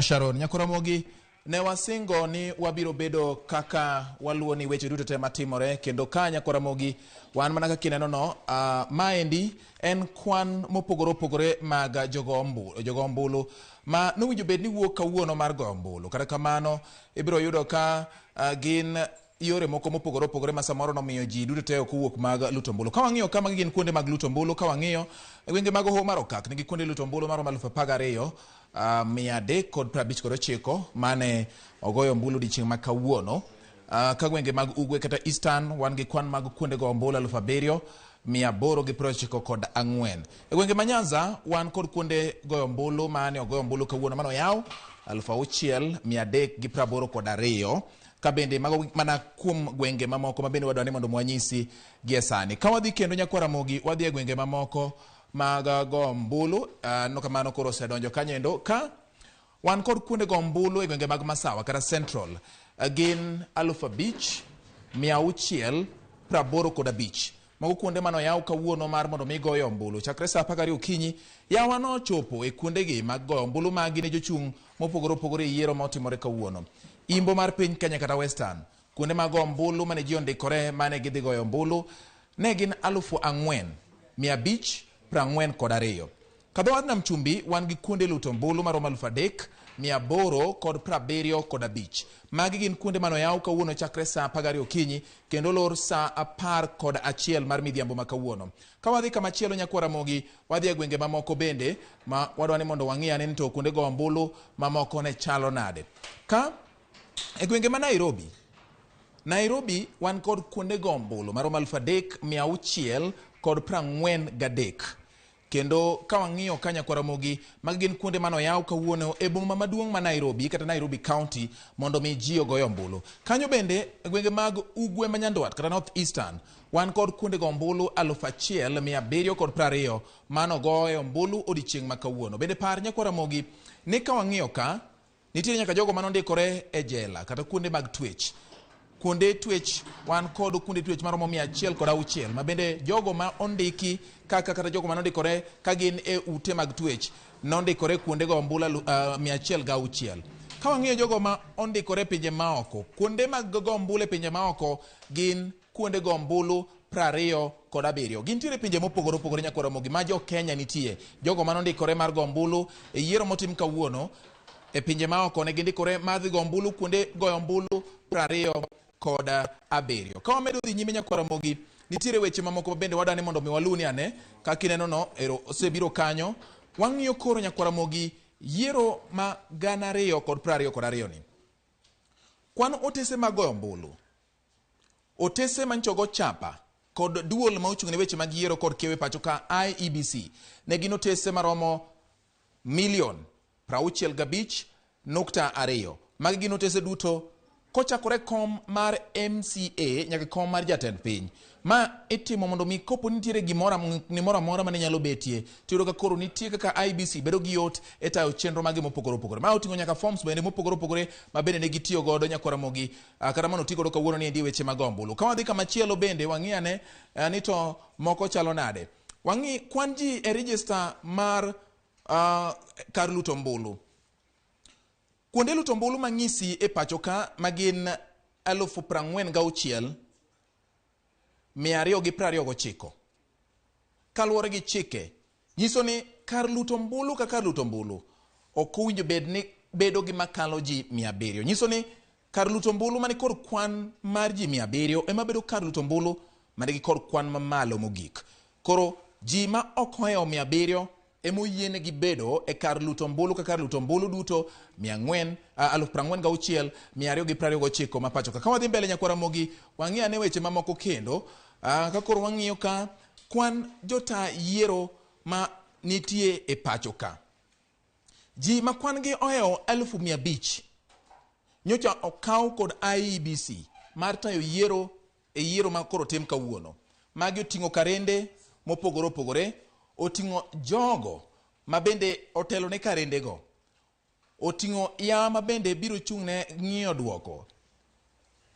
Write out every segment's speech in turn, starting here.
Sharon Nyakuramogi ne wasingo ni wabiro bedo kaka waluo ni weche duto te matimore kendo ka Nyakuramogi wan mana kaka ineno no maendi en kwan mopogore opogore mag jogo ombulu ma nowinjo bed ni wuok kawuono mar go ombulu. Kata kamano ibiro yudo ka gin yore moko mopogore opogore ma samoro nomiyo ji duto te ok owuok mag luto ombulu. Ka wang'iyo kama gin kuonde mag luto ombulu, ka wang'iyo gwenge mag Hoho mar Okak nigi kuonde luto ombulu maromo 12,000 359 mane ogoyo ombulu dichieng' ma kawuono. Ka gwenge mag Ugwe kata Eastern wan gi kwan mag kuonde go ombulu 7,894. E gwenge ma Nyanza wan kod kuonde goyo ombulu mane ogoyo ombulu kawuono mano yaw 6,382. Ka bende mana kuom gwenge mamoko ma bende wadwa ni mondo mwanyisi gie sani. Ka wadhi kendo Nyakuramogi wadhi e gwenge mamoko mag go ombulu no kamano koro osedonjo kanyendo ka wan kod kuonde go ombulu e gwenge mag Masawa kata Central gin 5,685. Mago kuonde mano yaw kawuono mar mondo mi goyo ombulu chakre sa 12 okinyi. Yawa no chopo e kuonde gi mag goyo ombulu ma gin jochung' mopogore opogore yiero ma otimore kawuono. Imbo mar piny Kenya kata Western kuonde mag goyo ombulu mane ji ondikore mane gidhi goyo ombulu ne gin 4,542. Kadho wadh Nam Chumbi wan gi kuonde luto ombulu maromo 3,875. Magi gin kuonde mano yaw kawuono chakre sa 12 okinyi kendo lor sa 11 mar midhiambo ma kawuono. Ka wadhi kama chielo Nyakuramogi wadhi e gwenge mamoko bende ma wadwa ni mondo wang'i ane ni to kuonde go ombulu mamoko ne chalo nade. Ka e gwenge ma Nairobi wan kod kuonde go ombulu maromo 3,643. Kendo ka wang'iyo ka Nyakuramogi mag gin kuonde mano yaw kawuono e boma maduong' ma Nairobi kata Nairobi County mondo mi ji ogoyo ombulu. Kanyo bende e gwenge mag Ugwe ma Nyandwat kata North Eastern wan kod kuonde go ombulu 1,720 mano goyo ombulu odichieng' ma kawuono. Bende par Nyakuramogi ni ka wang'iyo ka nitiere nyaka jogo manondikore e jela kata kuonde mag twech. Kuonde twech wan kod kuonde twech maromo 106 ma bende jogo ma ondiki kata jogo manondikore ka gin e ute mag twech nondikore kuonde go ombulu 106. Ka wang'iyo jogo ma ondikore pinje maoko, kuonde mag go ombulu e pinje maoko gin kuonde go ombulu 27. Gintiere pinje mopogore opogore Nyakuramogi ma jo Kenya nitie. Jogo manondikore mar go ombulu e yiero motim kawuono e pinje maoko ne gindikore madhi go ombulu kuonde goyo ombulu 27. Ka wamedo dhi nyime Nyakuramogi nitiere weche mamoko bende wadani mondo mi waluni ane kaka ineno no ero osebiro kanyo. Wang'iyo koro Nyakuramogi yiero ma 2022 ni. Kwan otese mag goyo ombulu, otese manchogo chapa kod duol ma ochung' ne weche mag yiero kod kewe pacho ka IEBC ne gin otese maromo 65,200,000. Magi gin otese duto kochakore kom mar MCA nyaka kom mar jatend piny. Ma itimo mondo mi kopo nitiere gimoro amora mane nyalo betie tiyudo ka koro nitie kaka IBC bedo gi yot e tayo chenro magi mopogore opogore. Ma oting'o nyaka forms bende mopogore opogore ma bende ne gitiyo godo Nyakuramogi kata mano tiyo godo kawuono ni endi weche mag ombulu. Ka wadhi kama chielo bende wang'iyane ni to moko chalo nade. Wang'i kwan ji e register mar kar luto ombulu. Kuonde luto ombulu mang'isi e pacho ka magin 46,229. Kaluwore gi chike nyiso ni kar luto ombulu ka kar luto ombulu ok owinjo bedo gi makalo ji 700. Nyiso ni kar luto ombulu mani kod kwan mar ji 700 ema bedo kar luto ombulu mani gi kod kwan mamalo mogik. Koro ji ma ok ohewo 700 emo yiene gi bedo e kar luto ombulu ka kar luto ombulu duto 46,229 ma pacho ka wadhi mbele Nyakuramogi wang'iyo ane weche mamoko kendo ka koro wang'iyo ka kwan jota yiero ma nitie e pacho ka. Ji ma kwan gi ohewo 500,000 nyocha okaw kod IEBC mar tayo yiero e yiero ma koro tim kawuono. Magi oting'o karende mopogore opogore, oting'o jogo ma bende otelo ne karende go, oting'o yawa ma bende biro chung' ne ng'iyo duoko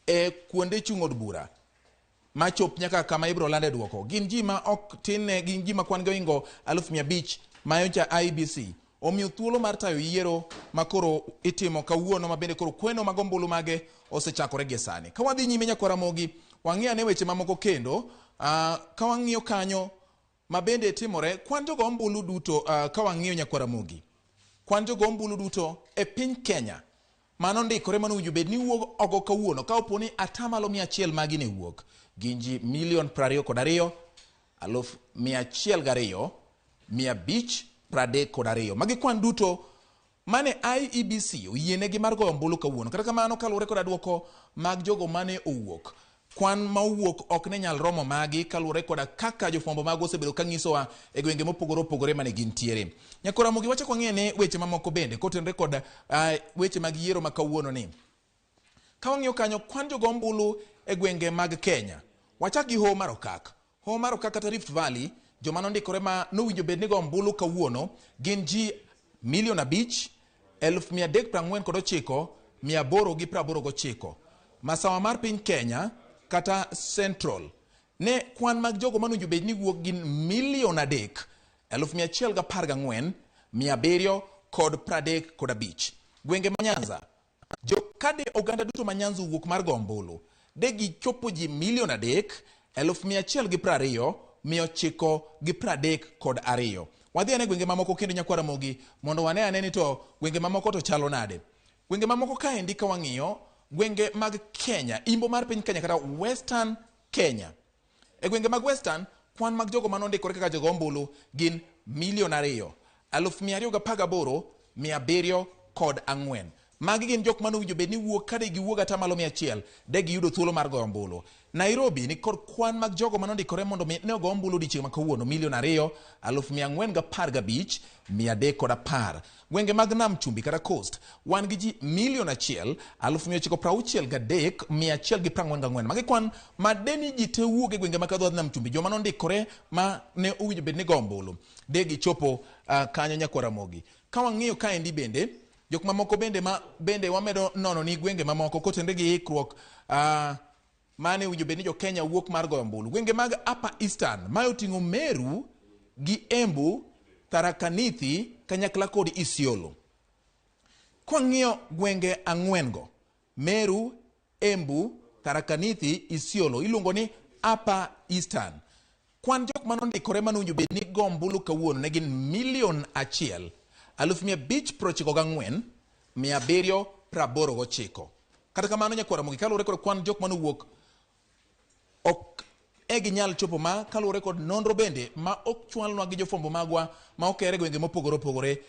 e kuonde chung' od bura ma chop nyaka kama ibiro lande duoko. Gin ji ma ok tin ne gin ji ma kwan gi oingo 500,000 ma nyocha IEBC omiyo thuolo mar tayo yiero makoro itimo kawuono ma bende koro kweno mag ombulu mage osechakore gi sani. Ka wadhi nyime Nyakwamogi, wang'i ane weche mamoko kendo ka wang'iyo kanyo ma bende timore kwan jogo ombulu duto ka wang'iyo Nyakwamogi. Kwan jogo ombulu duto e piny Kenya mano ndikore mano winjo bed ni wuok ogo kawuono ka oponi atamalo 100 magi ne wuok gin ji 22,102,532. Magi kwan duto mane IEBC oyienegi mar goyo ombulu kawuono. Kata kamano kaluwore kod duoko mag jogo mane owuok, kwan ma owuok ok ne nyal romo magi kaluwore koda kaka jofwambo mag osebedo ka nyisowa e gwenge mopogore opogore mane gintiere. Nyakwamogi wacho kwang'e ne weche mamoko bende kotenre kod weche mag yiero ma kawuono ni. Ka wang'iyo kanyo kwan jogo ombulu e gwenge mag Kenya, wachak gi Hoho mar Okak. Hoho mar Okak kata Rift Valley, joma nondikore ma nowinjo bed ni go ombulu kawuono gin ji 5,349,889. Masawa mar piny Kenya kata Central ne kwan mag jogo manowinjo bed ni wuok gin 3,114,735. Gwenge ma Nyanza, kade oganda duto ma Nyanza wuok mar go ombulu de gichopo ji 3,120,932. Wadhi ane gwenge mamoko kendo Nyakwamogi mondo wane ane ni to gwenge mamoko to chalo nade. Gwenge mamoko kaendi ka wang'iyo gwenge mag Kenya, imbo mar piny Kenya kata Western Kenya. E gwenge mag Western, kwan mag jogo manondikore kaka jogo ombulu gin 2,218,704. Magi gin jok manowinjo bed ni wuok kade giwuok atamalo 100 de giyudo thuolo mar goyo ombulu. Nairobi ni kod kwan mag jogo manondikore mondo ne go ombulu odiochieng' ma kawuono 2,415,310. Gwenge mag Nam Chumbi kata Coast wan gi ji 1,963,144. Magi kwan ma deni ji te wuok e gwenge mag kadho Nam Chumbi, joma nondikore ma ne owinjo bed ni go ombulu de gichopo kanyo Nyakwamogi. Ka wang'iyo kaendi bende jok mamoko bende wamedo nono ni gwenge mamoko kotenre gi ikruok mane winjo bed ni jo Kenya wuok mar goyo ombulu. Gwenge mag Upper Eastern ma oting'o Meru gi Embu, Tharaka Nithi kanyakla kod Isiolo. Kwang'iyo gwenge ang'wen go, Meru, Embu, Tharaka Nithi, Isiolo, iluongo ni Upper Eastern. Kwan jok manondikore manowinjo bed ni go ombulu kawuono ne gin 1,594,789. Kata kamano Nyakwamogi kaluwore kod kwan jok manowuok ok ginyal chopo ma kaluwore kod nonro bende ma ok chwalnwa gi jofwambo magwa ma okere gwenge mopogore opogore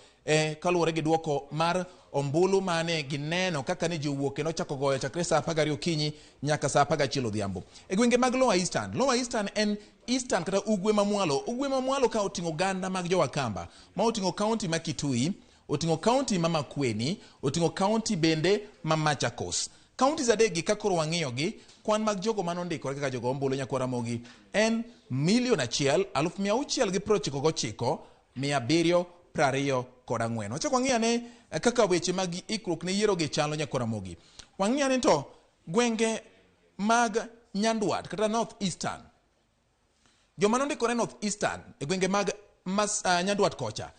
kaluwore gi duoko mar ombulu mane gineno kaka ne ji owuok kendo chako goyo chakre sa 12 okinyi nyaka sa 11 odhiambo. E gwenge mag Lower Eastern en Eastern kata ugwe mamwalo. Ugwe mamwalo ka oting'o ganda mag Jowakamba ma oting'o kaunti ma Kitui, oting'o kaunti ma Makueni, oting'o kaunti bende ma Machakos. Kaunti zadegi ka koro wang'iyogi, kwan mag jogo manondikore kaka jogo ombulu Nyakwamogi en 1,699,724. Wachak wang'iyane kaka weche mag ikruok ne yiero gi chalo Nyakwamogi. Wang'iyane to gwenge mag Nyandwat kata North Eastern, joma nondikore North Eastern e gwenge mag Nyandwat kocha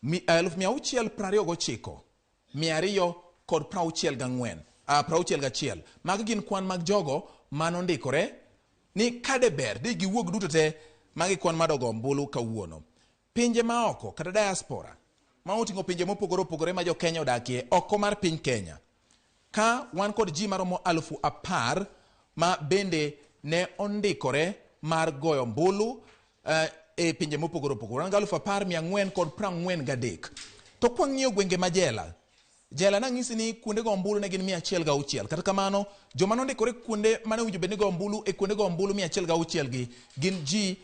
629,264. Magi gin kwan mag jogo manondikore ni kade ber di giwuog duto te magi kwan madogo ombulu kawuono. Pinje ma oko kata diaspora ma oting'o pinje mopogore opogore ma jo Kenya odakie oko mar piny Kenya, ka wan kod ji maromo 10,000 ma bende ne ondikore mar goyo ombulu e pinje mopogore opogore. Wan 10,443. To kwang'iyo gwenge ma jela nang'isi ni kuonde go ombulu ne gin 106. Kata kamano joma nondikore kuonde mane winjo bed ni go ombulu e kuonde go ombulu 106 gi gin ji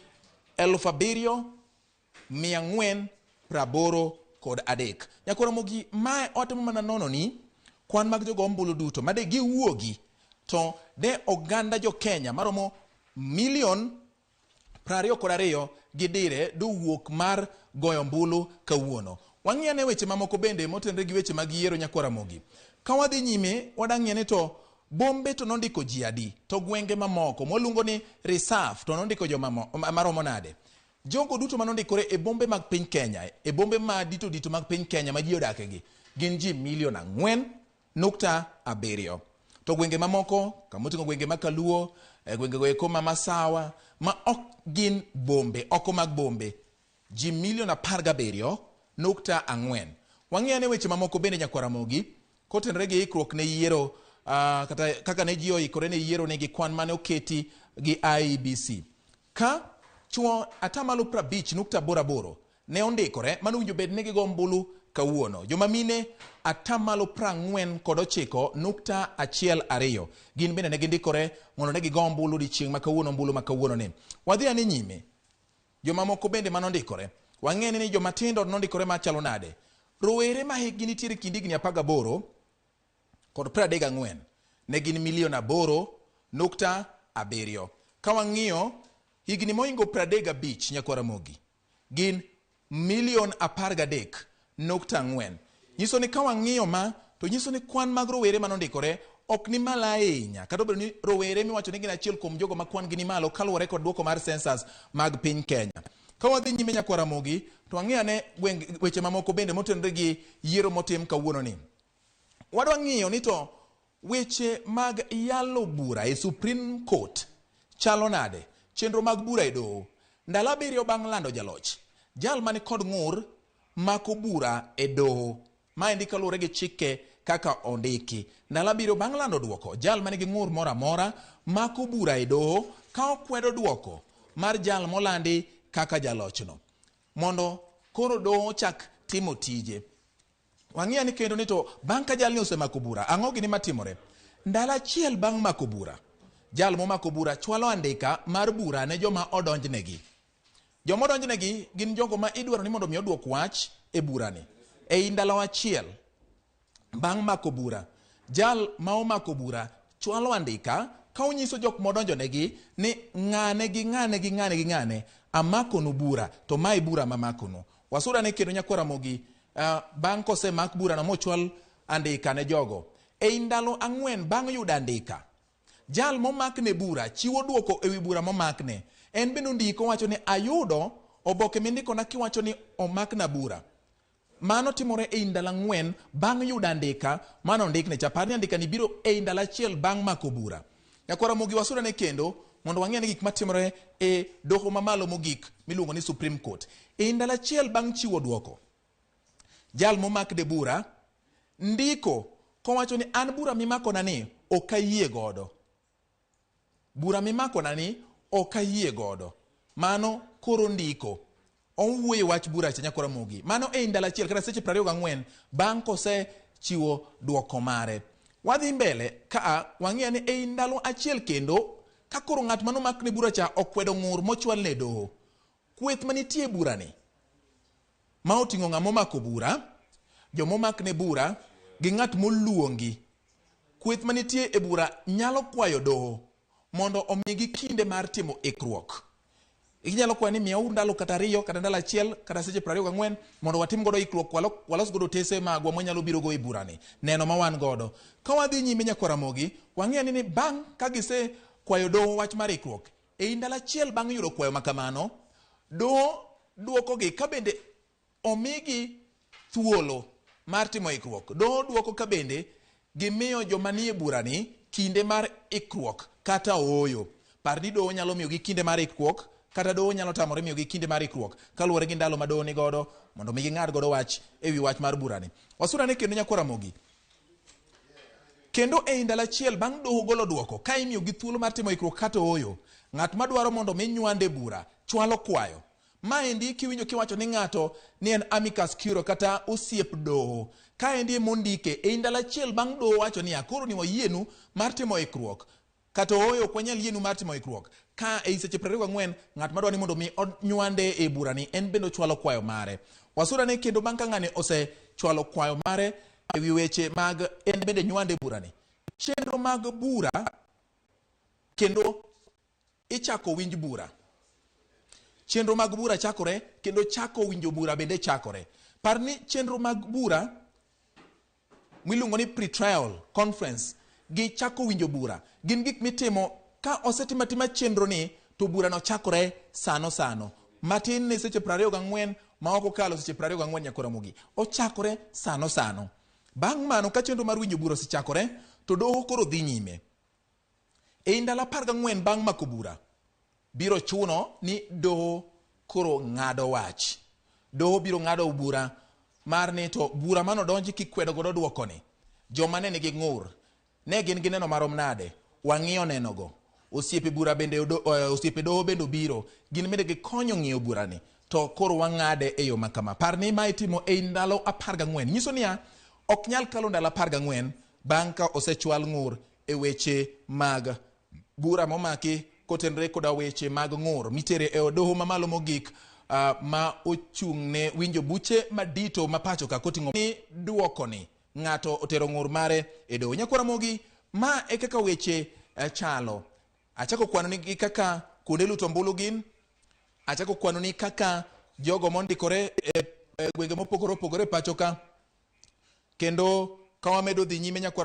7,483. Nyakwamogi mae otimo mana nono ni kwan mag jogo ombulu duto made giwuogi to de oganda jo Kenya maromo 22,000,000 gi dire do wuok mar goyo ombulu kawuono. Wang'iyane weche mamoko bende motenre gi weche mag yiero Nyakwamogi. Ka wadhi nyime wadang'iyane to bombe to nondiko ji adi, to gwenge mamoko moluongo ni reserve to nondiko jo maromo nade. jogo duto manondikore e bombe mag piny Kenya, e bombe ma dito mag piny Kenya ma ji odake gi, gin ji 4.7 million. To gwenge mamoko, kamoting'o gwenge ma Kaluo, gwenge go eko ma Masawa, ma ok gin bombe, oko mag bombe, ji 17.4 million. Wang'eyo ne weche mamoko bende Nyakwaramogi, kotenre gi ikruok ne yiero, kata kaka ne ji oikore ne yiero ne gi kwan mane oketi gi IEBC. Ka chuo 50.8 ne ondikore, mano winjo bed ne gigo ombulu kawuono. Joma mine 49.12 gin bende ne gindikore mondo ne gigo ombulu di chieng' ma kawuono, ombulu ma kawuono ni. Wadhi ane nyime. Joma moko bende manondikore. Wang'e ni joma tindo nondikore machalo nade. Rowere ma hikgi nitiere kind higni 18 kod 34 ne gin 8.7 million. Ka wang'iyo higni moingo 35 Nyakwaramogi gin 13.4 million. Nyiso ni ka wang'iyo ma, to nyiso ni kwan mag rowere manondikore ok ni malo ahinya. Kata obedo ni rowere miwacho ni gin achiel kuom jogo ma kwan gi ni malo kaluwore kod duoko mar census mag piny Kenya. Ka wadhi nyime Nyakwaramogi, to wang'iyo ne weche mamoko bende motenore gi yiero motim kawuono ni. Wadwa ng'iyo ni to weche mag yalo bura e Supreme Court chalo nade? Chenro mag bura e doho. Ndalo 7 bang' lando jaloch, jal mani kod ng'ur mako bura e doho. Ma endi kaluwore gi chike kaka ondiki. Ndalo 7 bang' lando duoko, jal mani gi ng'ur mora mora mako bura e doho ka okwedo duoko mar jal molandi kaka jalochno, mondo koro doho chak timo tije. Wang'iya ni kendo ni to bang' ka jal ni osemako bura, ang'o gini matimore? Ndalo achiel bang' mako bura, jal momako bura chwalo andika mar bura ne joma odonjnegi. Joma odonjnegi gin jogo ma idwaro ni mondo mi oduok wach e burani. Ei ndalo achiel bang' mako bura, jal ma omako bura chwalo andika ka onyiso jok modonjonegi ni ng'ane amakonu bura, to mae bura mamakonu. Wasura ne kendo Nyakwaramogi, bang' kose mak bura na mochwal andika ne jogo. Ei ndalo 4 bang' yudo andika, jal momakne bura chiwo duoko ewi bura momakne. En bende ndiko wacho ni ayudo oboke mindiko na kiwacho ni omakna bura. Mano timore ei ndalo 4 bang' yudo andika mano ndikne. Chapani andika ni biro ei ndalo achiel bang' mako bura. Nyakwaramogi wasura ne kendo mondo wang'e ni gik matimore e doho mamalo mogik miluongo ni Supreme Court. Ei ndalo achiel bang' chiwo duoko, jal momakne bura ndiko kowacho ni an bura mimakona ni ok ayie godo. Bura mimakona ni ok ayie godo. Mano koro ndiko. Owuoyo wach bura cha Nyakwaramogi. Mano ei ndalo achiel kata seche 24 bang' kose chiwo duoko mare. Wadhi mbele ka wang'iya ni ei ndalo achiel kendo ka koro ng'at mano makne bura cha okwedo ng'ur mochwal ne doho. Kweth manitie bura ni ma oting'o ng'amo mako bura, jomomakne bura gi ng'at moluongi. Kweth manitie e bura nyalo kwayo doho mondo omigi kinde mar timo ikruok. Inyalo kwayo ni miyauru ndalo kata 2 kata ndalo 1 kata seche 24 mondo watim godo ikruok, walos godo tese magwa mwanyalo biro go e burani. Neno ma wan godo. Ka wadhi nyime Nyakwaramogi, wang'iya ni bang' ka gise kwayo doho wach mar ikruok, ei ndalo 1 bang' yudo kwayo makamano, doho duoko gi ka bende omigi thuolo mar timo ikruok. Doho duoko ka bende gimiyo joma nie burani kinde mar ikruok kata ooyo. Parni doho nyalo miyo gi kinde mar ikruok kata doho nyalo tamore miyo gi kinde mar ikruok kaluwore gi ndalo ma doho ni godo mondo mi ging'ad godo wach ewi wach mar burani. Wasura ne kendo Nyakwaramogi, kendo ei ndalo 1 bang' doho golo duoko ka imiyo gi thuolo mar timo ikruok kata ooyo, ng'at madwaro mondo mi nywande bura chwalo kwayo. Maendi kiwinjo kiwacho ni ng'ato ni en amicus curiae kata osiep doho, kaendi mondike ei ndalo 1 bang' doho wacho ni akoro ni wayienu mar timo ikruok kata ooyo kwanyal yienu mar timo ikruok. Ka ei seche 24 ng'at madwaro ni mondo mi onywande e burani en bende chwalo kwayo mare. Wasura ne kendo bang' ka ng'ani ose chwalo kwayo mare ewi weche mag en bende nywande burani, chenro mag bura kendo ichako winj bura. Chenro mag bura chakore kendo chako winjo bura bende chakore. Parni chenro mag bura miluongo ni pre-trial conference gi chako winjo bura gin gik mitimo ka osetima chenro ni to bura no chakore sano. matin ne seche 24 ma ok okalo seche 24 nyaka Ramogi. Ochakore sano sano. Bang' mano ka chenro mar winjo bura osechakore, to doho koro dhi nyime. E ndalo 14 bang' mako bura, biro chuno ni doho koro ng'ado wach. Doho biro ng'ado bura mar ni to bura mano donji kikwedo godo duokoni. Joma ne nigi ng'ur, ne gin gi neno marom nade, wang'iyo nenogo. Osiepe bura bende osiepe doho bende obiro, gin bende gikonyo ng'iyo burani. To koro wang'ade e yo makama. Par ni ma itimo e ndalo 14. Nyiso niya, ok nyal kalo ndalo 14 bang' ka osechwal ng'ur e weche mag bura momaki kotenre koda weche mag ng'ur mitere e doho mamalo mogik ma ochung' ne winjo buche madito ma pacho ka koting'o ni duokoni ng'ato otero ng'ur mare e doho. Nyakwa Ramogi, ma e kaka weche chalo. Achako kwano ni kaka kuonde luto ombulu gin, achako kwano ni kaka jogo mondikore e gwenge mopogore opogore pacho ka, kendo ka wamedo dhi nyime Nyakwa Ramogi